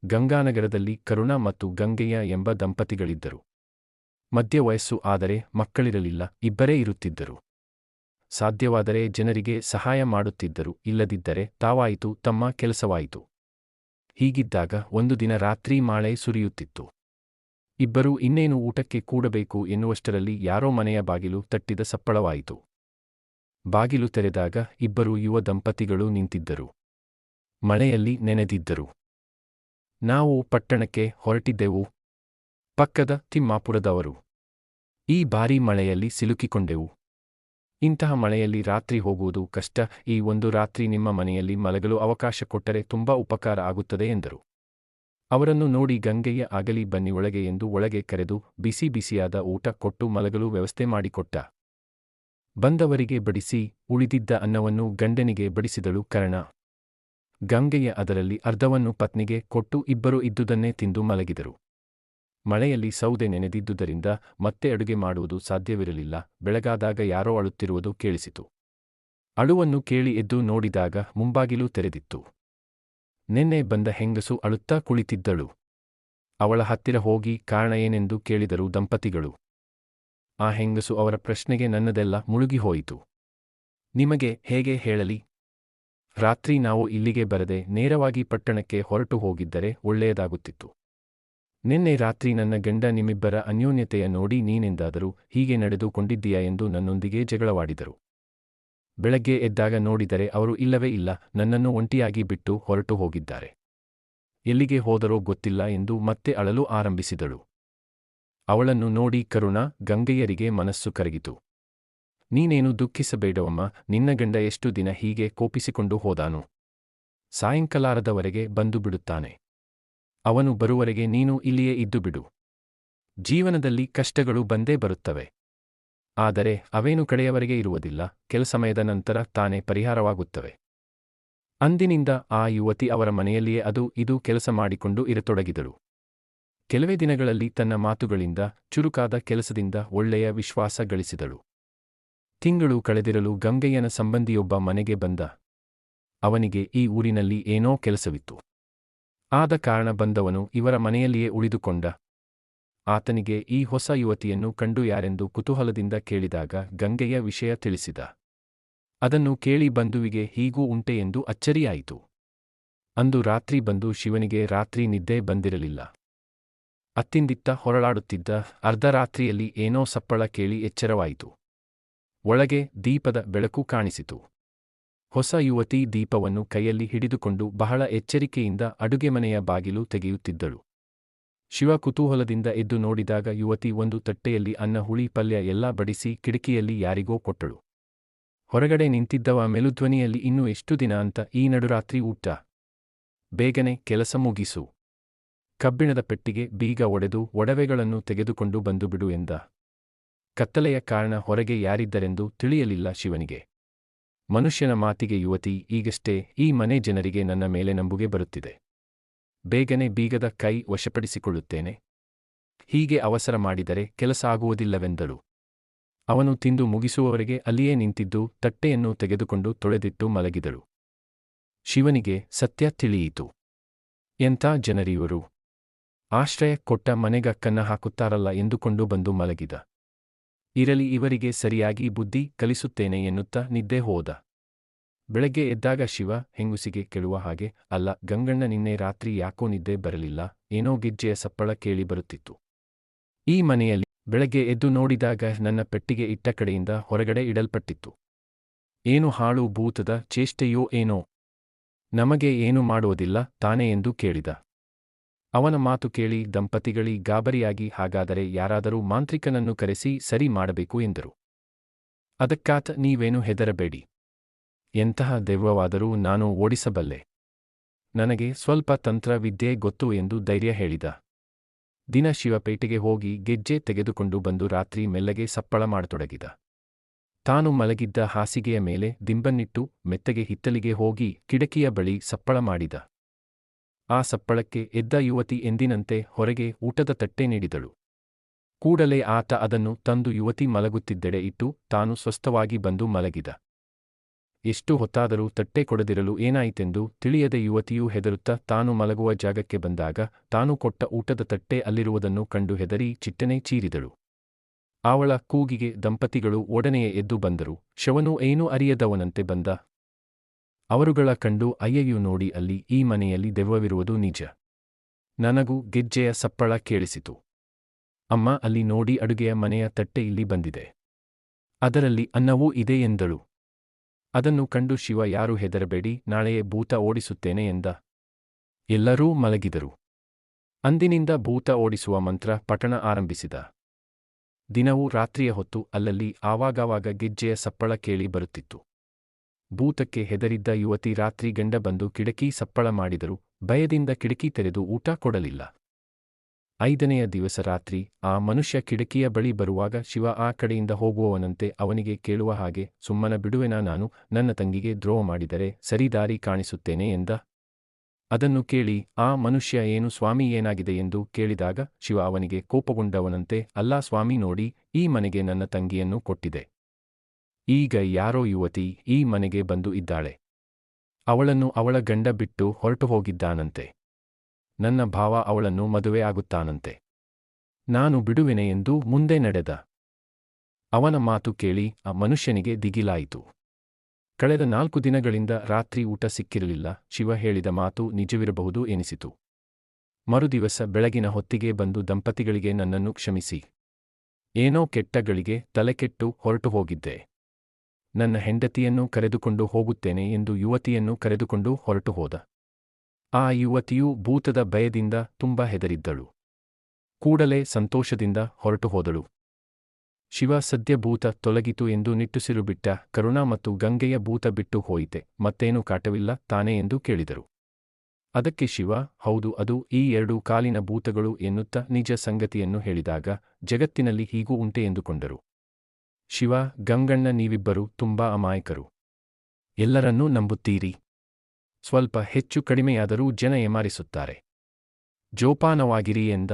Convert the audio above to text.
ಗಂಗಾನಗರದಲ್ಲಿ ಕರುಣಾ ಮತ್ತು ಗಂಗಯ್ಯ ಎಂಬ ದಂಪತಿಗಳಿದ್ದರು. ಮಧ್ಯ ವಯಸ್ಸು, ಆದರೆ ಮಕ್ಕಳಿರಲಿಲ್ಲ, ಇಬ್ಬರೇ ಇರುತ್ತಿದ್ದರು. ಸಾಧ್ಯವಾದರೆ ಜನರಿಗೆ ಸಹಾಯ ಮಾಡುತ್ತಿದ್ದರು, ಇಲ್ಲದಿದ್ದರೆ ತಾವಾಯಿತು ತಮ್ಮ ಕೆಲಸವಾಯಿತು. ಹೀಗಿದ್ದಾಗ ಒಂದು ದಿನ ರಾತ್ರಿ ಮಳೆ ಸುರಿಯುತ್ತಿತ್ತು. ಇಬ್ಬರೂ ಇನ್ನೇನು ಊಟಕ್ಕೆ ಕೂಡಬೇಕು ಎನ್ನುವಷ್ಟರಲ್ಲಿ ಯಾರೋ ಮನೆಯ ಬಾಗಿಲು ತಟ್ಟಿದ ಸಪ್ಪಳವಾಯಿತು. ಬಾಗಿಲು ತೆರೆದಾಗ ಇಬ್ಬರು ಯುವ ದಂಪತಿಗಳು ನಿಂತಿದ್ದರು. ಮಳೆಯಲ್ಲಿ ನೆನೆದಿದ್ದರು. ನಾವು ಪಟ್ಟಣಕ್ಕೆ ಹೊರಟಿದ್ದೆವು. ಪಕ್ಕದ ತಿಮ್ಮಾಪುರದವರು. ಈ ಬಾರಿ ಮಳೆಯಲ್ಲಿ ಸಿಲುಕಿಕೊಂಡೆವು. ಇಂತಹ ಮಳೆಯಲ್ಲಿ ರಾತ್ರಿ ಹೋಗುವುದು ಕಷ್ಟ. ಈ ಒಂದು ರಾತ್ರಿ ನಿಮ್ಮ ಮನೆಯಲ್ಲಿ ಮಲಗಲು ಅವಕಾಶ ಕೊಟ್ಟರೆ ತುಂಬಾ ಉಪಕಾರ ಆಗುತ್ತದೆ ಎಂದರು. ಅವರನ್ನು ನೋಡಿ ಗಂಗಯ್ಯ ಆಗಲಿ ಬನ್ನಿ ಒಳಗೆ ಎಂದು ಒಳಗೆ ಕರೆದು ಬಿಸಿ ಬಿಸಿಯಾದ ಊಟ ಕೊಟ್ಟು ಮಲಗಲು ವ್ಯವಸ್ಥೆ ಮಾಡಿಕೊಟ್ಟ. ಬಂದವರಿಗೆ ಬಡಿಸಿ ಉಳಿದಿದ್ದ ಅನ್ನವನ್ನು ಗಂಡನಿಗೆ ಬಡಿಸಿದಳು ಕರ್ಣ. ಗಂಗಯ್ಯ ಅದರಲ್ಲಿ ಅರ್ಧವನ್ನು ಪತ್ನಿಗೆ ಕೊಟ್ಟು ಇಬ್ಬರು ಇದ್ದುದನ್ನೇ ತಿಂದು ಮಲಗಿದರು. ಮಳೆಯಲ್ಲಿ ಸೌದೆ ನೆನೆದಿದ್ದುದರಿಂದ ಮತ್ತೆ ಅಡುಗೆ ಮಾಡುವುದು ಸಾಧ್ಯವಿರಲಿಲ್ಲ. ಬೆಳಗಾದಾಗ ಯಾರೋ ಅಳುತ್ತಿರುವುದು ಕೇಳಿಸಿತು. ಅಳುವನ್ನು ಕೇಳಿ ಎದ್ದು ನೋಡಿದಾಗ ಮುಂಬಾಗಿಲು ತೆರೆದಿತ್ತು. ನಿನ್ನೆ ಬಂದ ಹೆಂಗಸು ಅಳುತ್ತಾ ಕುಳಿತಿದ್ದಳು. ಅವಳ ಹತ್ತಿರ ಹೋಗಿ ಕಾರಣ ಏನೆಂದು ಕೇಳಿದರು ದಂಪತಿಗಳು. ಆ ಹೆಂಗಸು ಅವರ ಪ್ರಶ್ನೆಗೆ ನನ್ನದೆಲ್ಲ ಮುಳುಗಿಹೋಯಿತು. ನಿಮಗೆ ಹೇಗೆ ಹೇಳಲಿ? ರಾತ್ರಿ ನಾವು ಇಲ್ಲಿಗೆ ಬರದೆ ನೇರವಾಗಿ ಪಟ್ಟಣಕ್ಕೆ ಹೊರಟು ಹೋಗಿದ್ದರೆ ಒಳ್ಳೆಯದಾಗುತ್ತಿತ್ತು. ನಿನ್ನೆ ರಾತ್ರಿ ನನ್ನ ಗಂಡ ನಿಮ್ಮಿಬ್ಬರ ಅನ್ಯೋನ್ಯತೆಯ ನೋಡಿ ನೀನೆಂದಾದರೂ ಹೀಗೆ ನಡೆದುಕೊಂಡಿದ್ದೀಯಾ ಎಂದು ನನ್ನೊಂದಿಗೆ ಜಗಳವಾಡಿದರು. ಬೆಳಗ್ಗೆ ಎದ್ದಾಗ ನೋಡಿದರೆ ಅವರು ಇಲ್ಲವೇ ಇಲ್ಲ, ನನ್ನನ್ನು ಒಂಟಿಯಾಗಿ ಬಿಟ್ಟು ಹೊರಟು ಹೋಗಿದ್ದಾರೆ. ಎಲ್ಲಿಗೆ ಹೋದರೋ ಗೊತ್ತಿಲ್ಲ ಎಂದು ಮತ್ತೆ ಅಳಲು ಆರಂಭಿಸಿದಳು. ಅವಳನ್ನು ನೋಡಿ ಕರುಣಾ, ಗಂಗಯ್ಯರಿಗೆ ಮನಸ್ಸು ಕರಗಿತು. ನೀನೇನು ದುಃಖಿಸಬೇಡವಮ್ಮ, ನಿನ್ನ ಗಂಡ ಎಷ್ಟು ದಿನ ಹೀಗೆ ಕೋಪಿಸಿಕೊಂಡು ಹೋದಾನು? ಸಾಯಂಕಾಲದವರೆಗೆ ಬಂದು ಬಿಡುತ್ತಾನೆ. ಅವನು ಬರುವರೆಗೆ ನೀನು ಇಲ್ಲಿಯೇ ಇದ್ದು ಬಿಡು. ಜೀವನದಲ್ಲಿ ಕಷ್ಟಗಳು ಬಂದೇ ಬರುತ್ತವೆ. ಆದರೆ ಅವೇನು ಕಡೆಯವರೆಗೆ ಇರುವುದಿಲ್ಲ, ಕೆಲ ಸಮಯದ ನಂತರ ತಾನೇ ಪರಿಹಾರವಾಗುತ್ತವೆ. ಅಂದಿನಿಂದ ಆ ಯುವತಿ ಅವರ ಮನೆಯಲ್ಲಿಯೇ ಅದು ಇದು ಕೆಲಸ ಮಾಡಿಕೊಂಡು ಇರತೊಡಗಿದಳು. ಕೆಲವೇ ದಿನಗಳಲ್ಲಿ ತನ್ನ ಮಾತುಗಳಿಂದ, ಚುರುಕಾದ ಕೆಲಸದಿಂದ ಒಳ್ಳೆಯ ವಿಶ್ವಾಸ ಗಳಿಸಿದಳು. ತಿಂಗಳು ಕಳೆದಿರಲು ಗಂಗಯ್ಯನ ಸಂಬಂಧಿಯೊಬ್ಬ ಮನೆಗೆ ಬಂದ. ಅವನಿಗೆ ಈ ಊರಿನಲ್ಲಿ ಏನೋ ಕೆಲಸವಿತ್ತು. ಆದ ಕಾರಣ ಬಂದವನು ಇವರ ಮನೆಯಲ್ಲಿಯೇ ಉಳಿದುಕೊಂಡ. ಆತನಿಗೆ ಈ ಹೊಸ ಯುವತಿಯನ್ನು ಕಂಡು ಯಾರೆಂದು ಕುತೂಹಲದಿಂದ ಕೇಳಿದಾಗ ಗಂಗಯ್ಯ ವಿಷಯ ತಿಳಿಸಿದ. ಅದನ್ನು ಕೇಳಿ ಬಂಧುವಿಗೆ ಹೀಗೂ ಉಂಟೆ ಎಂದು ಅಚ್ಚರಿಯಾಯಿತು. ಅಂದು ರಾತ್ರಿ ಬಂದು ಶಿವನಿಗೆ ರಾತ್ರಿ ನಿದ್ದೆ ಬಂದಿರಲಿಲ್ಲ. ಅತ್ತಿಂದಿತ್ತ ಹೊರಳಾಡುತ್ತಿದ್ದ. ಅರ್ಧರಾತ್ರಿಯಲ್ಲಿ ಏನೋ ಸಪ್ಪಳ ಕೇಳಿ ಎಚ್ಚರವಾಯಿತು. ಒಳಗೆ ದೀಪದ ಬೆಳಕು ಕಾಣಿಸಿತು. ಹೊಸ ಯುವತಿ ದೀಪವನ್ನು ಕೈಯಲ್ಲಿ ಹಿಡಿದುಕೊಂಡು ಬಹಳ ಎಚ್ಚರಿಕೆಯಿಂದ ಅಡುಗೆ ಮನೆಯ ಬಾಗಿಲು ತೆಗೆಯುತ್ತಿದ್ದಳು. ಶಿವ ಕುತೂಹಲದಿಂದ ಎದ್ದು ನೋಡಿದಾಗ ಯುವತಿ ಒಂದು ತಟ್ಟೆಯಲ್ಲಿ ಅನ್ನ, ಹುಳಿ, ಪಲ್ಯ ಎಲ್ಲ ಬಡಿಸಿ ಕಿಟಕಿಯಲ್ಲಿ ಯಾರಿಗೋ ಕೊಟ್ಟಳು. ಹೊರಗಡೆ ನಿಂತಿದ್ದವ ಮೆಲುಧ್ವನಿಯಲ್ಲಿ ಇನ್ನೂ ಎಷ್ಟು ದಿನ ಅಂತ ಈ ನಡುರಾತ್ರಿ ಊಟ? ಬೇಗನೆ ಕೆಲಸ ಮುಗಿಸು. ಕಬ್ಬಿಣದ ಪೆಟ್ಟಿಗೆ ಬೀಗ ಒಡೆದು ಒಡವೆಗಳನ್ನು ತೆಗೆದುಕೊಂಡು ಬಂದುಬಿಡು ಎಂದ. ಕತ್ತಲೆಯ ಕಾರಣ ಹೊರಗೆ ಯಾರಿದ್ದರೆಂದು ತಿಳಿಯಲಿಲ್ಲ ಶಿವನಿಗೆ. ಮನುಷ್ಯನ ಮಾತಿಗೆ ಯುವತಿ, ಈಗಷ್ಟೇ ಈ ಮನೆ ಜನರಿಗೆ ನನ್ನ ಮೇಲೆ ನಂಬುಗೆ ಬರುತ್ತಿದೆ. ಬೇಗನೆ ಬೀಗದ ಕೈ ವಶಪಡಿಸಿಕೊಳ್ಳುತ್ತೇನೆ. ಹೀಗೆ ಅವಸರ ಮಾಡಿದರೆ ಕೆಲಸ ಆಗುವುದಿಲ್ಲವೆಂದಳು. ಅವನು ತಿಂದು ಮುಗಿಸುವವರೆಗೆ ಅಲ್ಲಿಯೇ ನಿಂತಿದ್ದು ತಟ್ಟೆಯನ್ನು ತೆಗೆದುಕೊಂಡು ತೊಳೆದಿಟ್ಟು ಮಲಗಿದಳು. ಶಿವನಿಗೆ ಸತ್ಯ ತಿಳಿಯಿತು. ಎಂಥ ಜನರಿವರು! ಆಶ್ರಯ ಕೊಟ್ಟ ಮನೆಗಕ್ಕನ್ನ ಹಾಕುತ್ತಾರಲ್ಲ ಎಂದುಕೊಂಡು ಬಂದು ಮಲಗಿದ. ಇರಲಿ, ಇವರಿಗೆ ಸರಿಯಾಗಿ ಬುದ್ಧಿ ಕಲಿಸುತ್ತೇನೆ ಎನ್ನುತ್ತಾ ನಿದ್ದೆ ಹೋದ. ಬೆಳಗ್ಗೆ ಎದ್ದಾಗ ಶಿವ ಹೆಂಗುಸಿಗೆ ಕೇಳುವ ಹಾಗೆ, ಅಲ್ಲ ಗಂಗಣ್ಣ, ನಿನ್ನೆ ರಾತ್ರಿ ಯಾಕೋ ನಿದ್ದೆ ಬರಲಿಲ್ಲ, ಏನೋ ಗೆಜ್ಜೆಯ ಸಪ್ಪಳ ಕೇಳಿ ಬರುತ್ತಿತ್ತು ಈ ಮನೆಯಲ್ಲಿ. ಬೆಳಗ್ಗೆ ಎದ್ದು ನೋಡಿದಾಗ ನನ್ನ ಪೆಟ್ಟಿಗೆ ಇಟ್ಟ ಕಡೆಯಿಂದ ಹೊರಗಡೆ ಇಡಲ್ಪಟ್ಟಿತ್ತು. ಏನು ಹಾಳು ಭೂತದ ಚೇಷ್ಟೆಯೋ ಏನೋ? ನಮಗೆ ಏನು ಮಾಡುವುದಿಲ್ಲ ತಾನೇ ಎಂದು ಕೇಳಿದ. ಅವನ ಮಾತು ಕೇಳಿ ದಂಪತಿಗಳೀ ಗಾಬರಿಯಾಗಿ, ಹಾಗಾದರೆ ಯಾರಾದರೂ ಮಾಂತ್ರಿಕನನ್ನು ಕರೆಸಿ ಸರಿ ಮಾಡಬೇಕು ಎಂದರು. ಅದಕ್ಕಾತ ನೀವೇನು ಹೆದರಬೇಡಿ, ಎಂತಹ ದೆವ್ವವಾದರೂ ನಾನು ಓಡಿಸಬಲ್ಲೆ. ನನಗೆ ಸ್ವಲ್ಪ ತಂತ್ರ ವಿದ್ಯೆ ಗೊತ್ತು ಎಂದು ಧೈರ್ಯ ಹೇಳಿದ. ದಿನ ಶಿವಪೇಟೆಗೆ ಹೋಗಿ ಗೆಜ್ಜೆ ತೆಗೆದುಕೊಂಡು ಬಂದು ರಾತ್ರಿ ಮೆಲ್ಲಗೆ ಸಪ್ಪಳ ಮಾಡತೊಡಗಿದ. ತಾನು ಮಲಗಿದ್ದ ಹಾಸಿಗೆಯ ಮೇಲೆ ದಿಂಬನ್ನಿಟ್ಟು ಮೆತ್ತಗೆ ಹಿತ್ತಲಿಗೆ ಹೋಗಿ ಕಿಟಕಿಯ ಬಳಿ ಸಪ್ಪಳ ಮಾಡಿದ. ಆ ಸಪ್ಪಳಕ್ಕೆ ಎದ್ದ ಯುವತಿ ಎಂದಿನಂತೆ ಹೊರಗೆ ಊಟದ ತಟ್ಟೆ ನೀಡಿದಳು. ಕೂಡಲೇ ಆತ ಅದನ್ನು ತಂದು ಯುವತಿ ಮಲಗುತ್ತಿದ್ದೆಡೆ ಇಟ್ಟು ತಾನು ಸ್ವಸ್ಥವಾಗಿ ಬಂದು ಮಲಗಿದ. ಎಷ್ಟು ಹೊತ್ತಾದರೂ ತಟ್ಟೆ ಕೊಡದಿರಲು ಏನಾಯಿತೆಂದು ತಿಳಿಯದೆ ಯುವತಿಯು ಹೆದರುತ್ತಾ ತಾನು ಮಲಗುವ ಜಾಗಕ್ಕೆ ಬಂದಾಗ ತಾನು ಕೊಟ್ಟ ಊಟದ ತಟ್ಟೆ ಅಲ್ಲಿರುವುದನ್ನು ಕಂಡು ಹೆದರಿ ಚಿಟ್ಟನೆ ಚೀರಿದಳು. ಅವಳ ಕೂಗಿಗೆ ದಂಪತಿಗಳು ಒಡನೆಯೇ ಎದ್ದು ಬಂದರು. ಶವನು ಏನೂ ಅರಿಯದವನಂತೆ ಬಂದ. ಅವರುಗಳ ಕಂಡು ಅಯ್ಯಯ್ಯೋ, ನೋಡಿ, ಅಲ್ಲಿ ಈ ಮನೆಯಲ್ಲಿ ದೆವ್ವವಿರುವುದು ನಿಜ. ನನಗೂ ಗೆಜ್ಜೆಯ ಸಪ್ಪಳ ಕೇಳಿಸಿತು. ಅಮ್ಮ, ಅಲ್ಲಿ ನೋಡಿ, ಅಡುಗೆಯ ಮನೆಯ ತಟ್ಟೆ ಇಲ್ಲಿ ಬಂದಿದೆ. ಅದರಲ್ಲಿ ಅನ್ನವೂ ಇದೆ ಎಂದಳು. ಅದನ್ನು ಕಂಡು ಶಿವ, ಯಾರೂ ಹೆದರಬೇಡಿ, ನಾಳೆಯೇ ಭೂತ ಓಡಿಸುತ್ತೇನೆ ಎಂದ. ಎಲ್ಲರೂ ಮಲಗಿದರು. ಅಂದಿನಿಂದ ಭೂತ ಓಡಿಸುವ ಮಂತ್ರ ಪಠಣ ಆರಂಭಿಸಿದ. ದಿನವೂ ರಾತ್ರಿಯ ಹೊತ್ತು ಅಲ್ಲಲ್ಲಿ ಆವಾಗವಾಗ ಗೆಜ್ಜೆಯ ಸಪ್ಪಳ ಕೇಳಿ ಬರುತ್ತಿತ್ತು. ಭೂತಕ್ಕೆ ಹೆದರಿದ್ದ ಯುವತಿ ರಾತ್ರಿ ಗಂಡ ಬಂದು ಕಿಟಕಿ ಸಪ್ಪಳ ಮಾಡಿದರೂ ಭಯದಿಂದ ಕಿಟಕಿ ತೆರೆದು ಊಟ ಕೊಡಲಿಲ್ಲ. 5ನೆಯ ದಿವಸ ರಾತ್ರಿ ಆ ಮನುಷ್ಯ ಕಿಟಕಿಯ ಬಳಿ ಬರುವಾಗ ಶಿವ ಆ ಕಡೆಯಿಂದ ಹೋಗುವವನಂತೆ ಅವನಿಗೆ ಕೇಳುವ ಹಾಗೆ, ಸುಮ್ಮನ ಬಿಡುವೆನಾ ನಾನು? ನನ್ನ ತಂಗಿಗೆ ದ್ರೋಹ ಮಾಡಿದರೆ ಸರಿದಾರಿ ಕಾಣಿಸುತ್ತೇನೆ ಎಂದ. ಅದನ್ನು ಕೇಳಿ ಆ ಮನುಷ್ಯ, ಏನು ಸ್ವಾಮಿ, ಏನಾಗಿದೆ ಎಂದು ಕೇಳಿದಾಗ ಶಿವ ಅವನಿಗೆ ಕೋಪಗೊಂಡವನಂತೆ, ಅಲ್ಲ ಸ್ವಾಮಿ, ನೋಡಿ, ಈ ಮನೆಗೆ ನನ್ನ ತಂಗಿಯನ್ನು ಕೊಟ್ಟಿದೆ. ಈಗ ಯಾರೋ ಯುವತಿ ಈ ಮನೆಗೆ ಬಂದು ಇದ್ದಾಳೆ. ಅವಳನ್ನು ಅವಳ ಗಂಡ ಬಿಟ್ಟು ಹೊರಟು ಹೋಗಿದ್ದಾನಂತೆ. ನನ್ನ ಭಾವ ಅವಳನ್ನು ಮದುವೆ ಆಗುತ್ತಾನಂತೆ. ನಾನು ಬಿಡುವೆನೆ ಎಂದು ಮುಂದೆ ನಡೆದ. ಅವನ ಮಾತು ಕೇಳಿ ಆ ಮನುಷ್ಯನಿಗೆ ದಿಗಿಲಾಯಿತು. ಕಳೆದ 4 ದಿನಗಳಿಂದ ರಾತ್ರಿ ಊಟ ಸಿಕ್ಕಿರಲಿಲ್ಲ. ಶಿವ ಹೇಳಿದ ಮಾತು ನಿಜವಿರಬಹುದು ಎನಿಸಿತು. ಮರುದಿವಸ ಬೆಳಗಿನ ಹೊತ್ತಿಗೆ ಬಂದು ದಂಪತಿಗಳಿಗೆ, ನನ್ನನ್ನು ಕ್ಷಮಿಸಿ, ಏನೋ ಕೆಟ್ಟ ಗಳಿಗೆ ತಲೆಕೆಟ್ಟು ಹೊರಟು ಹೋಗಿದ್ದೆ. ನನ್ನ ಹೆಂಡತಿಯನ್ನು ಕರೆದುಕೊಂಡು ಹೋಗುತ್ತೇನೆ ಎಂದು ಯುವತಿಯನ್ನು ಕರೆದುಕೊಂಡು ಹೊರಟು ಹೋದ. ಆ ಯುವತಿಯು ಭೂತದ ಭಯದಿಂದ ತುಂಬ ಹೆದರಿದ್ದಳು. ಕೂಡಲೇ ಸಂತೋಷದಿಂದ ಹೊರಟು ಹೋದಳು. ಶಿವ, ಸದ್ಯ ಭೂತ ತೊಲಗಿತು ಎಂದು ನಿಟ್ಟುಸಿರು ಬಿಟ್ಟ. ಕರುಣಾ ಮತ್ತು ಗಂಗೆಯ ಭೂತ ಬಿಟ್ಟು ಹೋಯಿತೆ, ಮತ್ತೇನು ಕಾಟವಿಲ್ಲ ತಾನೇ ಎಂದು ಕೇಳಿದರು. ಅದಕ್ಕೆ ಶಿವ, ಹೌದು, ಅದು ಈ 2 ಕಾಲಿನ ಭೂತಗಳು ಎನ್ನುತ್ತಾ ನಿಜ ಸಂಗತಿಯನ್ನು ಹೇಳಿದಾಗ ಜಗತ್ತಿನಲ್ಲಿ ಹೀಗೂ ಉಂಟೆ ಎಂದುಕೊಂಡರು. ಶಿವ, ಗಂಗಣ್ಣ, ನೀವಿಬ್ಬರು ತುಂಬಾ ಅಮಾಯಕರು. ಎಲ್ಲರನ್ನೂ ನಂಬುತ್ತೀರಿ. ಸ್ವಲ್ಪ ಹೆಚ್ಚು ಕಡಿಮೆಯಾದರೂ ಜನ ಏಮಾರಿಸುತ್ತಾರೆ. ಜೋಪಾನವಾಗಿರಿ ಎಂದ.